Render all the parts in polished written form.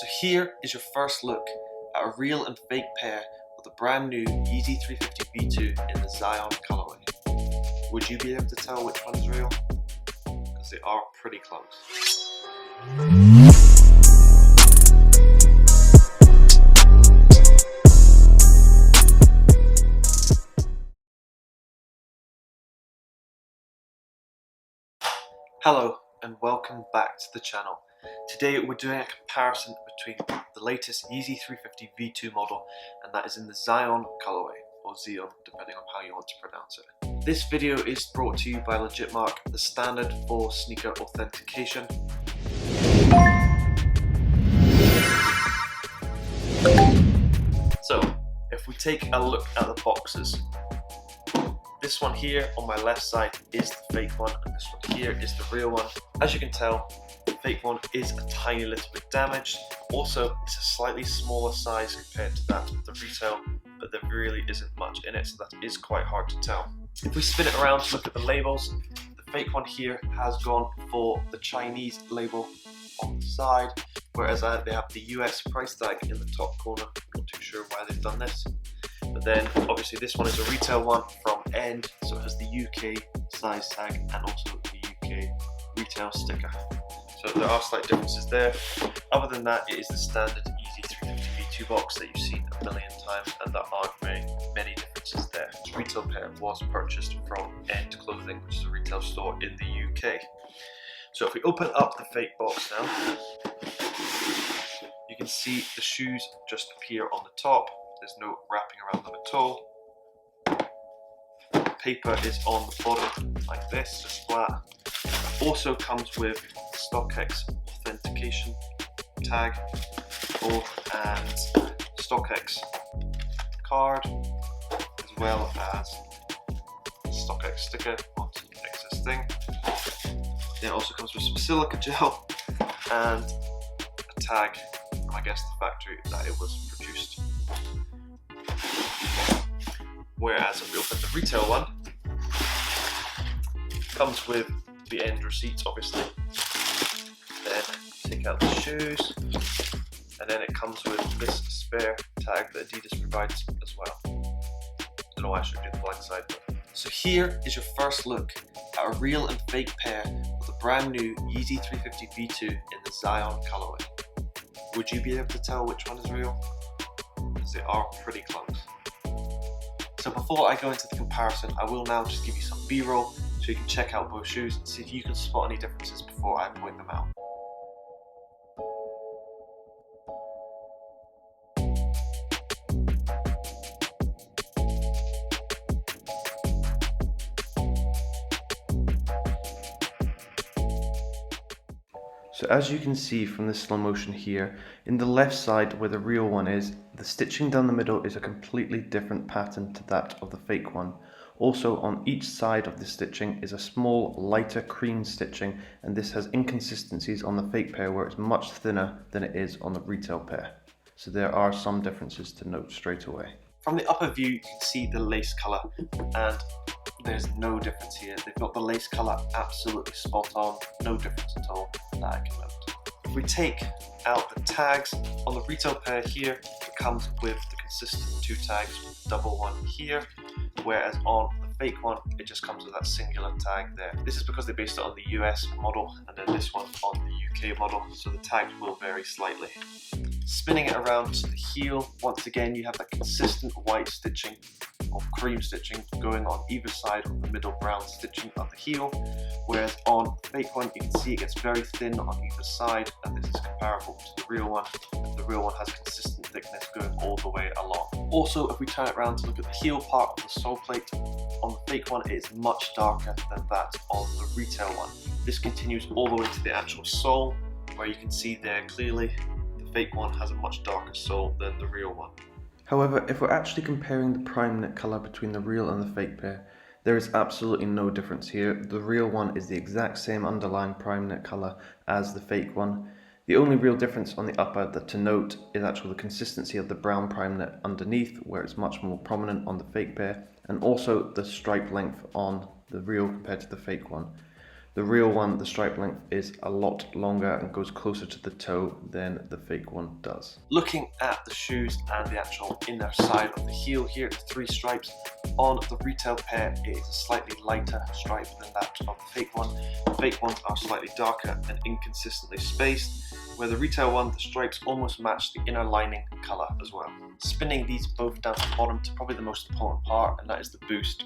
So here is your first look at a real and fake pair of the brand new Yeezy 350 V2 in the Zyon colourway. Would you be able to tell which one is real? Because they are pretty close. Hello and welcome back to the channel. Today we're doing a comparison between the latest Yeezy 350 V2 model, and that is in the Zyon colorway, or Zyon depending on how you want to pronounce it. This video is brought to you by Legitmark, the standard for sneaker authentication. So if we take a look at the boxes, this one here on my left side is the fake one, and this one here is the real one. As you can tell, the fake one is a tiny little bit damaged. Also, it's a slightly smaller size compared to that of the retail, but there really isn't much in it, so that is quite hard to tell. If we spin it around to look at the labels, the fake one here has gone for the Chinese label on the side, whereas they have the US price tag in the top corner. I'm not too sure why they've done this. But then obviously this one is a retail one from End, so it has the UK size tag and also the UK retail sticker. So there are slight differences there. Other than that, it is the standard Yeezy 350 V2 box that you've seen a million times, and there aren't many differences there. The retail pair was purchased from End Clothing, which is a retail store in the UK. So if we open up the fake box now, you can see the shoes just appear on the top. There's no wrapping around them at all. The paper is on the bottom like this, just flat. Also comes with StockX authentication tag and StockX card, as well as StockX sticker on some excess thing. Then it also comes with some silica gel and a tag from, I guess, the factory that it was produced. Whereas if we open the retail one, it comes with the End receipts, obviously. Then take out the shoes, and then it comes with this spare tag that Adidas provides as well. Don't know why I should do the blind side. So here is your first look at a real and fake pair of the brand new Yeezy 350 V2 in the Zyon colorway. Would you be able to tell which one is real? Because they are pretty close. So before I go into the comparison, I will now just give you some B-roll so you can check out both shoes and see if you can spot any differences before I point them out. So as you can see from the slow motion here, in the left side where the real one is, the stitching down the middle is a completely different pattern to that of the fake one. Also on each side of the stitching is a small lighter cream stitching, and this has inconsistencies on the fake pair where it's much thinner than it is on the retail pair. So there are some differences to note straight away. From the upper view you can see the lace colour, and there's no difference here. They've got the lace colour absolutely spot on, no difference at all that I can note. If we take out the tags, on the retail pair here, it comes with the consistent two tags, double one here, whereas on the fake one, it just comes with that singular tag there. This is because they based it on the US model, and then this one on the UK model, so the tags will vary slightly. Spinning it around to the heel, once again you have that consistent white stitching or cream stitching going on either side of the middle brown stitching of the heel, whereas on the fake one you can see it gets very thin on either side, and this is comparable to the real one. The real one has consistent thickness going all the way along. Also, if we turn it around to look at the heel part of the sole plate, on the fake one it is much darker than that on the retail one. This continues all the way to the actual sole, where you can see there clearly the fake one has a much darker sole than the real one. However, if we're actually comparing the prime knit colour between the real and the fake pair, there is absolutely no difference here. The real one is the exact same underlying prime knit colour as the fake one. The only real difference on the upper that to note is actually the consistency of the brown prime knit underneath, where it's much more prominent on the fake pair, and also the stripe length on the real compared to the fake one. The real one, the stripe length is a lot longer and goes closer to the toe than the fake one does. Looking at the shoes and the actual inner side of the heel here, the 3 stripes. On the retail pair, it is a slightly lighter stripe than that of the fake one. The fake ones are slightly darker and inconsistently spaced, where the retail one, the stripes almost match the inner lining colour as well. Spinning these both down to the bottom to probably the most important part, and that is the boost.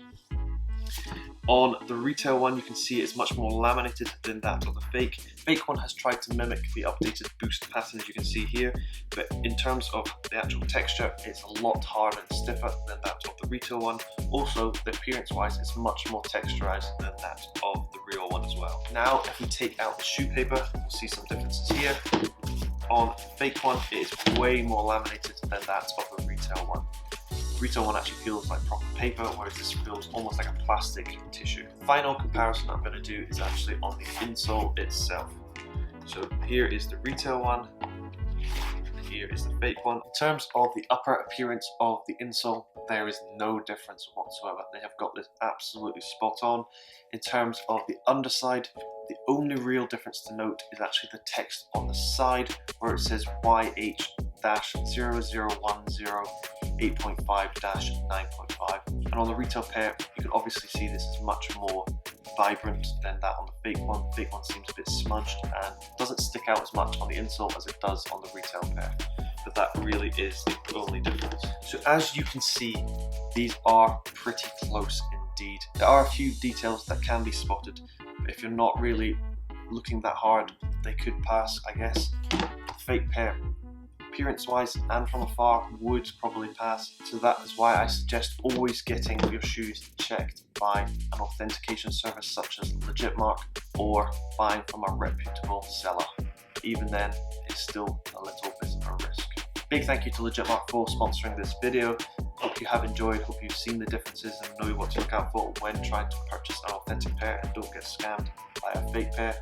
On the retail one, you can see it's much more laminated than that of the fake. Fake one has tried to mimic the updated boost pattern, as you can see here, but in terms of the actual texture, it's a lot harder and stiffer than that of the retail one. Also, the appearance-wise, it's much more texturized than that of the real one as well. Now, if we take out the shoe paper, we'll see some differences here. On the fake one, it is way more laminated than that of the retail one. The retail one actually feels like proper paper, whereas this feels almost like a plastic tissue. The final comparison I'm going to do is actually on the insole itself. So here is the retail one, here is the fake one. In terms of the upper appearance of the insole, there is no difference whatsoever. They have got this absolutely spot on. In terms of the underside, the only real difference to note is actually the text on the side, where it says YH-0010 8.5-9.5, and on the retail pair you can obviously see this is much more vibrant than that on the fake one. The fake one seems a bit smudged and doesn't stick out as much on the insole as it does on the retail pair, but that really is the only difference. So as you can see, these are pretty close indeed. There are a few details that can be spotted, but if you're not really looking that hard, they could pass, I guess. The fake pair, appearance-wise and from afar, would probably pass. So that is why I suggest always getting your shoes checked by an authentication service such as Legitmark, or buying from a reputable seller. Even then, it's still a little bit of a risk. Big thank you to Legitmark for sponsoring this video. Hope you have enjoyed, hope you've seen the differences and know what to look out for when trying to purchase an authentic pair and don't get scammed by a fake pair.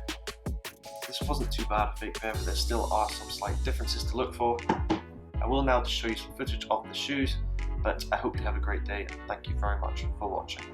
This wasn't too bad, a fake pair, but there still are some slight differences to look for. I will now just show you some footage of the shoes, but I hope you have a great day and thank you very much for watching.